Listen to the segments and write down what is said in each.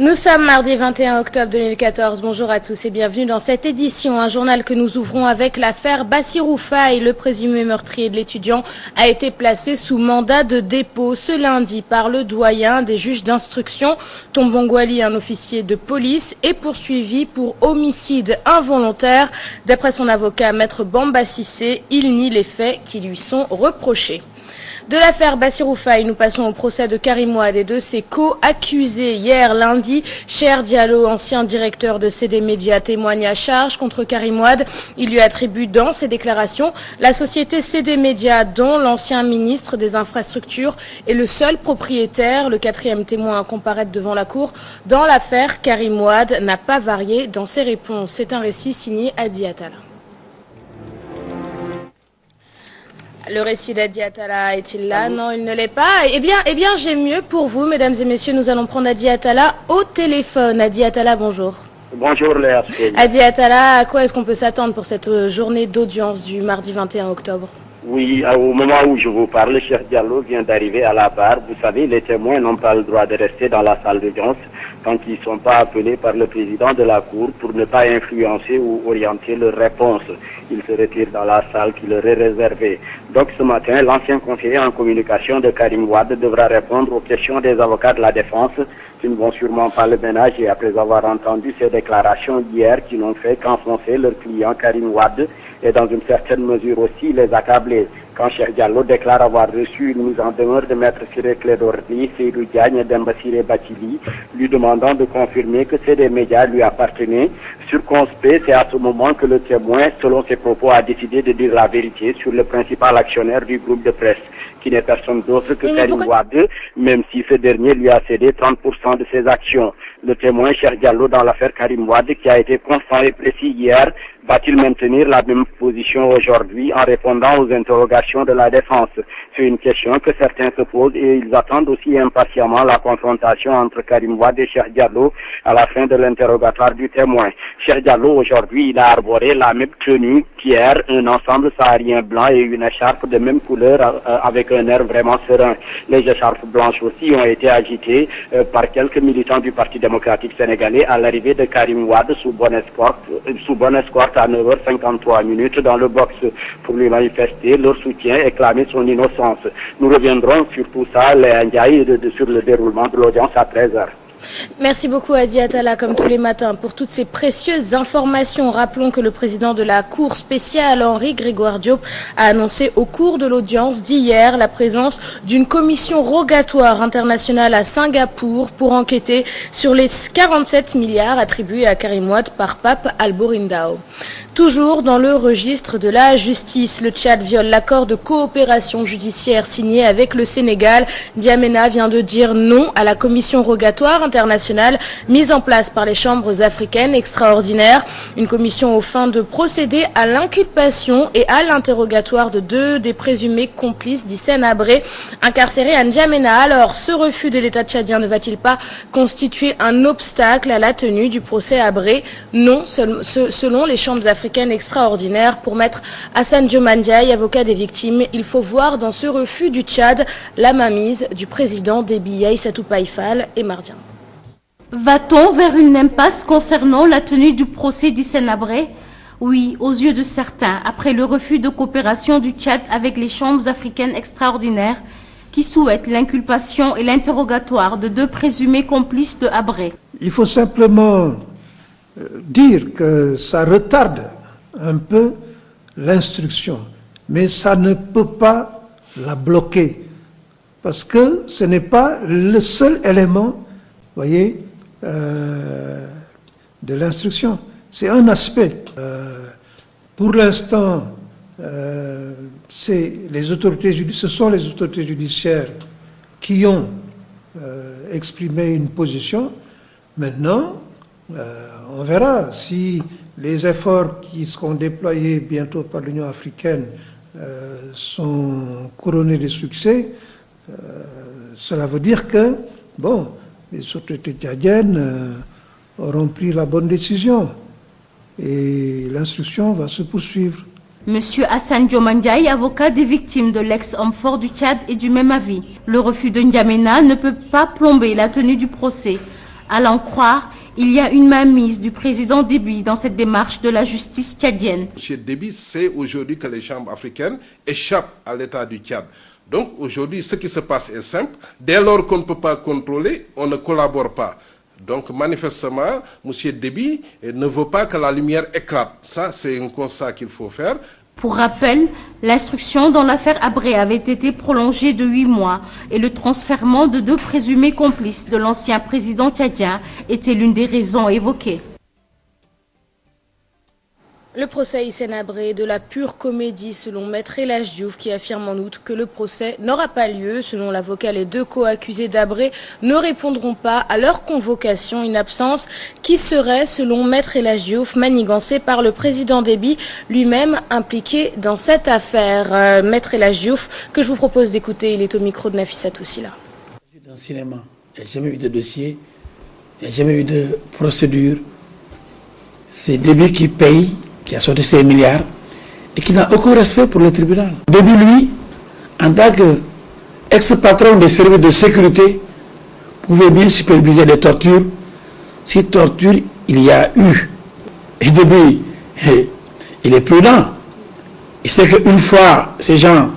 Nous sommes mardi 21 octobre 2014. Bonjour à tous et bienvenue dans cette édition. Un journal que nous ouvrons avec l'affaire Bassirou Faye. Le présumé meurtrier de l'étudiant a été placé sous mandat de dépôt ce lundi par le doyen des juges d'instruction. Tombongwali, un officier de police, est poursuivi pour homicide involontaire. D'après son avocat, Maître Bamba Cissé, il nie les faits qui lui sont reprochés. De l'affaire Bassirou Faye, nous passons au procès de Karim Wade et de ses co-accusés. Hier lundi, Cheikh Diallo, ancien directeur de CD Média, témoigne à charge contre Karim Wade. Il lui attribue dans ses déclarations la société CD Média, dont l'ancien ministre des Infrastructures est le seul propriétaire. Le quatrième témoin à comparaître devant la cour dans l'affaire Karim Wade n'a pas varié dans ses réponses. C'est un récit signé Adi Atala. Le récit d'Adi Atala est-il là? Non, il ne l'est pas. Eh bien, j'ai mieux pour vous, mesdames et messieurs. Nous allons prendre Adi Atala au téléphone. Adi Atala, bonjour. Bonjour Léa. Adi Atala, à quoi est-ce qu'on peut s'attendre pour cette journée d'audience du mardi 21 octobre? Oui, au moment où je vous parle, Cheikh Diallo vient d'arriver à la barre. Vous savez, les témoins n'ont pas le droit de rester dans la salle d'audience tant qu'ils ne sont pas appelés par le président de la Cour pour ne pas influencer ou orienter leurs réponses. Ils se retirent dans la salle qui leur est réservée. Donc ce matin, l'ancien conseiller en communication de Karim Wade devra répondre aux questions des avocats de la défense qui ne vont sûrement pas le ménager après avoir entendu ces déclarations d'hier qui n'ont fait qu'enfoncer leur client Karim Wade et dans une certaine mesure aussi les accabler. Quand Cheikh Diallo déclare avoir reçu une mise en demeure de Maître Ciré Clédorni, Seydou Diagne et Demba Ciré Bathily, lui demandant de confirmer que CD Média lui appartenaient. Circonspect, c'est à ce moment que le témoin, selon ses propos, a décidé de dire la vérité sur le principal actionnaire du groupe de presse, qui n'est personne d'autre que Karim Wade, même si ce dernier lui a cédé 30% de ses actions. Le témoin Cheikh Diallo dans l'affaire Karim Wade, qui a été constant et précis hier, va-t-il maintenir la même position aujourd'hui en répondant aux interrogations de la défense? C'est une question que certains se posent et ils attendent aussi impatiemment la confrontation entre Karim Wade et Cheikh Diallo à la fin de l'interrogatoire du témoin. Cheikh Diallo aujourd'hui, il a arboré la même tenue qu'hier, un ensemble saharien blanc et une écharpe de même couleur avec un air vraiment serein. Les écharpes blanches aussi ont été agitées par quelques militants du Parti démocratique sénégalais à l'arrivée de Karim Wade sous bonne escorte à 9h53 dans le box pour lui manifester leur soutien et clamer son innocence. Nous reviendrons sur tout ça, les Ndiaye, sur le déroulement de l'audience à 13h. Merci beaucoup Adi Atala, comme tous les matins, pour toutes ces précieuses informations. Rappelons que le président de la Cour spéciale, Henri Grégoire Diop, a annoncé au cours de l'audience d'hier la présence d'une commission rogatoire internationale à Singapour pour enquêter sur les 47 milliards attribués à Karim Wade par Pape Alborindao. Toujours dans le registre de la justice, le Tchad viole l'accord de coopération judiciaire signé avec le Sénégal. N'Djamena vient de dire non à la commission rogatoire internationale mise en place par les chambres africaines extraordinaires. Une commission aux fins de procéder à l'inculpation et à l'interrogatoire de deux des présumés complices d'Hissène Habré, incarcérés à N'Djamena. Alors, ce refus de l'État tchadien ne va-t-il pas constituer un obstacle à la tenue du procès Habré? Non, selon les chambres africaines extraordinaires. Pour maître Hassan Diomandiaye, avocat des victimes, il faut voir dans ce refus du Tchad la mainmise du président Déby Aïssatou Païfal et Mardien. Va-t-on vers une impasse concernant la tenue du procès d'Hissène Habré? Oui, aux yeux de certains, après le refus de coopération du Tchad avec les chambres africaines extraordinaires qui souhaitent l'inculpation et l'interrogatoire de deux présumés complices de Habré. Il faut simplement dire que ça retarde un peu l'instruction, mais ça ne peut pas la bloquer, parce que ce n'est pas le seul élément, voyez, de l'instruction. C'est un aspect. Pour l'instant, ce sont les autorités judiciaires qui ont exprimé une position. Maintenant, on verra si les efforts qui seront déployés bientôt par l'Union africaine sont couronnés de succès. Cela veut dire que, bon, les autorités tchadiennes auront pris la bonne décision et l'instruction va se poursuivre. Monsieur Hassan Diomandiaye, avocat des victimes de l'ex-homme fort du Tchad, est du même avis. Le refus de N'Djamena ne peut pas plomber la tenue du procès. À l'en croire, il y a une mainmise du président Déby dans cette démarche de la justice tchadienne. M. Déby sait aujourd'hui que les chambres africaines échappent à l'État du Tchad. Donc aujourd'hui, ce qui se passe est simple. Dès lors qu'on ne peut pas contrôler, on ne collabore pas. Donc manifestement, M. Déby ne veut pas que la lumière éclate. Ça, c'est un constat qu'il faut faire. Pour rappel, l'instruction dans l'affaire Habré avait été prolongée de 8 mois et le transfèrement de 2 présumés complices de l'ancien président tchadien était l'une des raisons évoquées. Le procès Hissène Habré est de la pure comédie selon Maître El Hadji Diouf qui affirme en outre que le procès n'aura pas lieu. Selon l'avocat, les 2 co-accusés d'Habré ne répondront pas à leur convocation, une absence qui serait, selon Maître El Hadji Diouf, manigancée par le président Déby, lui-même impliqué dans cette affaire. Maître El Hadji Diouf, que je vous propose d'écouter, il est au micro de Nafissatou Sylla. Dans le cinéma, il n'y a jamais eu de dossier, il n'y a jamais eu de procédure. C'est Déby qui paye, qui a sorti ses milliards et qui n'a aucun respect pour le tribunal. Déby, lui, en tant qu'ex-patron des services de sécurité, pouvait bien superviser les tortures. Si torture il y a eu, et Déby, il est prudent. Il sait qu'une fois ces gens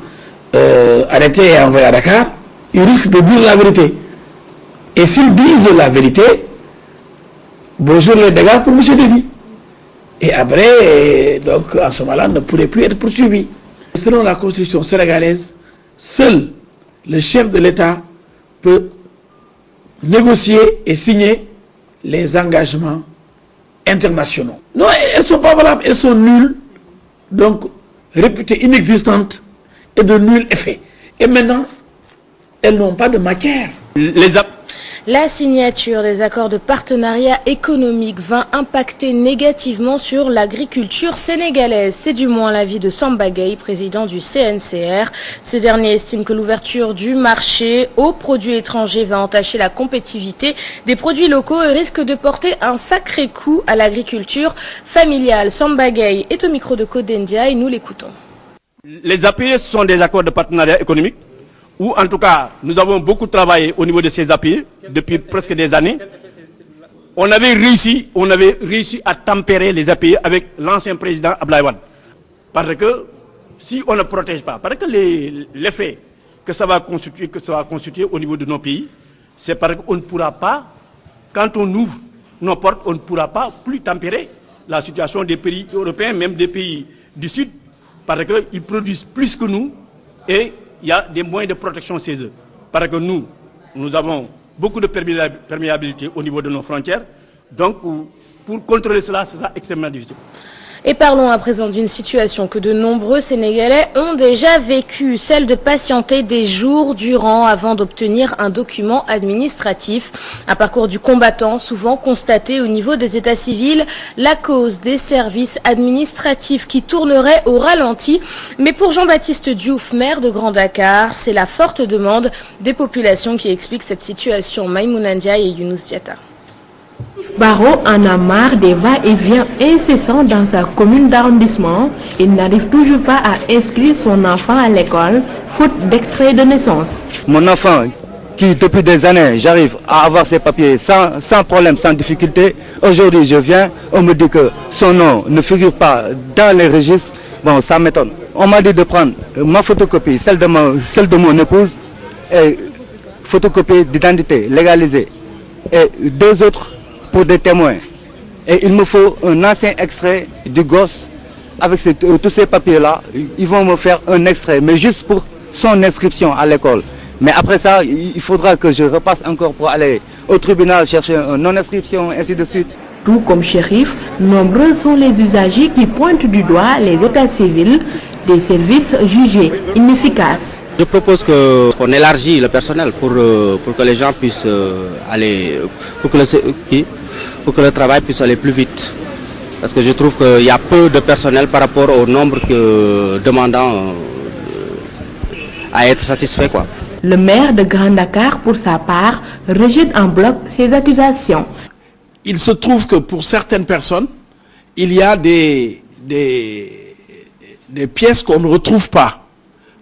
arrêtés et envoyés à Dakar, ils risquent de dire la vérité. Et s'ils disent la vérité, bonjour les dégâts pour M. Déby. Et après, donc, en ce moment-là, ne pourrait plus être poursuivi. Selon la constitution sénégalaise, seul le chef de l'État peut négocier et signer les engagements internationaux. Non, elles ne sont pas valables, elles sont nulles, donc réputées inexistantes et de nul effet. Et maintenant, elles n'ont pas de matière. La signature des accords de partenariat économique va impacter négativement sur l'agriculture sénégalaise. C'est du moins l'avis de Samba Gueye, président du CNCR. Ce dernier estime que l'ouverture du marché aux produits étrangers va entacher la compétitivité des produits locaux et risque de porter un sacré coup à l'agriculture familiale. Samba Gueye est au micro de Kodendia et nous l'écoutons. Les APE sont des accords de partenariat économique où en tout cas nous avons beaucoup travaillé au niveau de ces APE depuis presque des années. On avait réussi à tempérer les APE avec l'ancien président Abdoulaye Wade. Parce que si on ne protège pas, parce que l'effet que ça va constituer au niveau de nos pays, c'est parce qu'on ne pourra pas, quand on ouvre nos portes, on ne pourra pas plus tempérer la situation des pays européens, même des pays du Sud, parce qu'ils produisent plus que nous et il y a des moyens de protection chez eux. Parce que nous avons beaucoup de perméabilité au niveau de nos frontières. Donc, pour contrôler cela, c'est extrêmement difficile. Et parlons à présent d'une situation que de nombreux Sénégalais ont déjà vécue, celle de patienter des jours durant avant d'obtenir un document administratif. Un parcours du combattant souvent constaté au niveau des états civils, la cause des services administratifs qui tourneraient au ralenti. Mais pour Jean-Baptiste Diouf, maire de Grand Dakar, c'est la forte demande des populations qui explique cette situation. Maïmouna Ndiaye et Younous Diatta. Barreau en a marre des va-et-vient incessants dans sa commune d'arrondissement. Il n'arrive toujours pas à inscrire son enfant à l'école, faute d'extrait de naissance. Mon enfant, qui depuis des années, j'arrive à avoir ses papiers sans problème, sans difficulté. Aujourd'hui, je viens, on me dit que son nom ne figure pas dans les registres. Bon, ça m'étonne. On m'a dit de prendre ma photocopie, celle de mon épouse, et photocopie d'identité légalisée, et 2 autres pour des témoins. Et il me faut un ancien extrait du gosse avec tous ces papiers-là. Ils vont me faire un extrait, mais juste pour son inscription à l'école. Mais après ça, il faudra que je repasse encore pour aller au tribunal chercher une non-inscription, ainsi de suite. Tout comme shérif, nombreux sont les usagers qui pointent du doigt les états civils des services jugés inefficaces. Je propose qu'on élargisse le personnel pour que les gens puissent aller, pour que le travail puisse aller plus vite. Parce que je trouve qu'il y a peu de personnel par rapport au nombre demandant à être satisfait, quoi. Le maire de Grand Dakar, pour sa part, rejette en bloc ces accusations. Il se trouve que pour certaines personnes, il y a des pièces qu'on ne retrouve pas.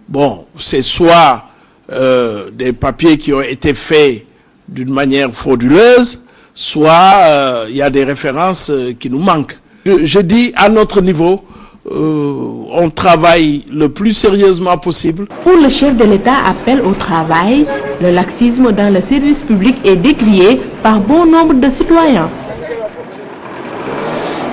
Bon, c'est soit des papiers qui ont été faits d'une manière frauduleuse, soit il y a des références qui nous manquent. Je dis à notre niveau, on travaille le plus sérieusement possible. Pour le chef de l'État, appel au travail, le laxisme dans le service public est décrié par bon nombre de citoyens.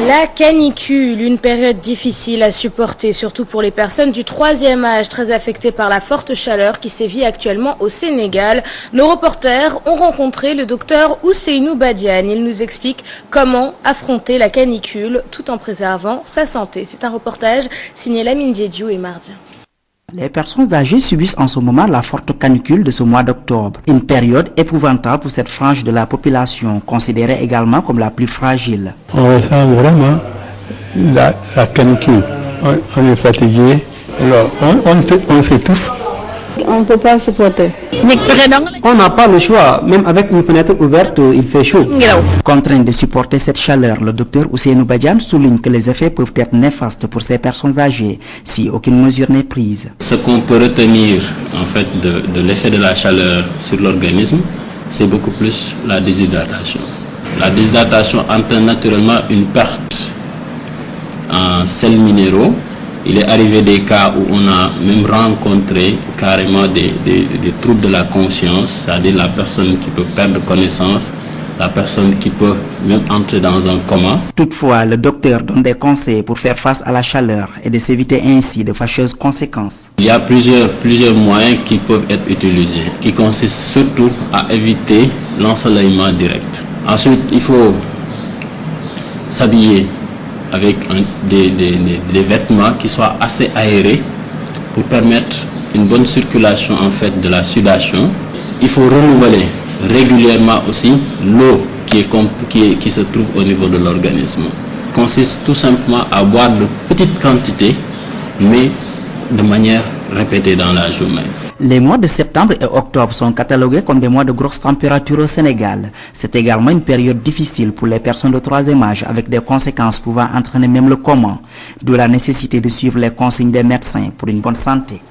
La canicule, une période difficile à supporter, surtout pour les personnes du 3e âge, très affectées par la forte chaleur qui sévit actuellement au Sénégal. Nos reporters ont rencontré le docteur Ousseynou Badiane. Il nous explique comment affronter la canicule tout en préservant sa santé. C'est un reportage signé Lamine Diédiou et Mardien. Les personnes âgées subissent en ce moment la forte canicule de ce mois d'octobre. Une période épouvantable pour cette frange de la population, considérée également comme la plus fragile. On ressent vraiment la canicule. On est fatigué, alors on s'étouffe. On ne peut pas supporter. On n'a pas le choix, même avec une fenêtre ouverte, il fait chaud. Contraint de supporter cette chaleur, le docteur Ousseynou Badiane souligne que les effets peuvent être néfastes pour ces personnes âgées si aucune mesure n'est prise. Ce qu'on peut retenir en fait de l'effet de la chaleur sur l'organisme, c'est beaucoup plus la déshydratation. La déshydratation entraîne naturellement une perte en sels minéraux. Il est arrivé des cas où on a même rencontré carrément des troubles de la conscience, c'est-à-dire la personne qui peut perdre connaissance, la personne qui peut même entrer dans un coma. Toutefois, le docteur donne des conseils pour faire face à la chaleur et de s'éviter ainsi de fâcheuses conséquences. Il y a plusieurs moyens qui peuvent être utilisés, qui consistent surtout à éviter l'ensoleillement direct. Ensuite, il faut s'habiller avec des vêtements qui soient assez aérés pour permettre une bonne circulation en fait de la sudation. Il faut renouveler régulièrement aussi l'eau qui se trouve au niveau de l'organisme. Consiste tout simplement à boire de petites quantités mais de manière répétée dans la journée. Les mois de septembre et octobre sont catalogués comme des mois de grosses températures au Sénégal. C'est également une période difficile pour les personnes de 3e âge avec des conséquences pouvant entraîner même le coma, d'où la nécessité de suivre les consignes des médecins pour une bonne santé.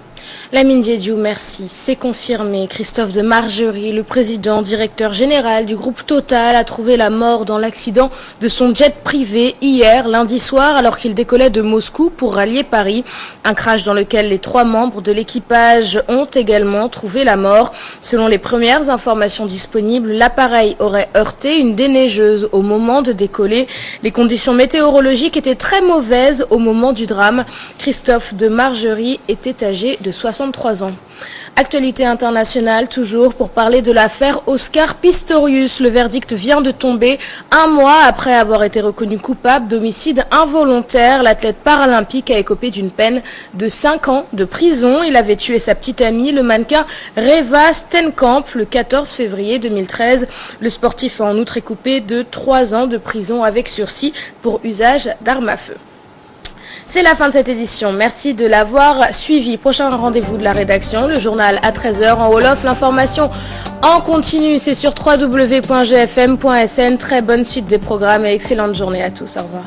Lamine Diédiou, merci. C'est confirmé. Christophe de Margerie, le président directeur général du groupe Total, a trouvé la mort dans l'accident de son jet privé hier, lundi soir, alors qu'il décollait de Moscou pour rallier Paris. Un crash dans lequel les 3 membres de l'équipage ont également trouvé la mort. Selon les premières informations disponibles, l'appareil aurait heurté une déneigeuse au moment de décoller. Les conditions météorologiques étaient très mauvaises au moment du drame. Christophe de Margerie était âgé de 63 ans. Actualité internationale toujours pour parler de l'affaire Oscar Pistorius. Le verdict vient de tomber 1 mois après avoir été reconnu coupable d'homicide involontaire. L'athlète paralympique a écopé d'une peine de 5 ans de prison. Il avait tué sa petite amie, le mannequin Reva Steenkamp, le 14 février 2013. Le sportif a en outre écopé de 3 ans de prison avec sursis pour usage d'armes à feu. C'est la fin de cette édition. Merci de l'avoir suivi. Prochain rendez-vous de la rédaction, le journal à 13h en Wolof. L'information en continu, c'est sur www.gfm.sn. Très bonne suite des programmes et excellente journée à tous. Au revoir.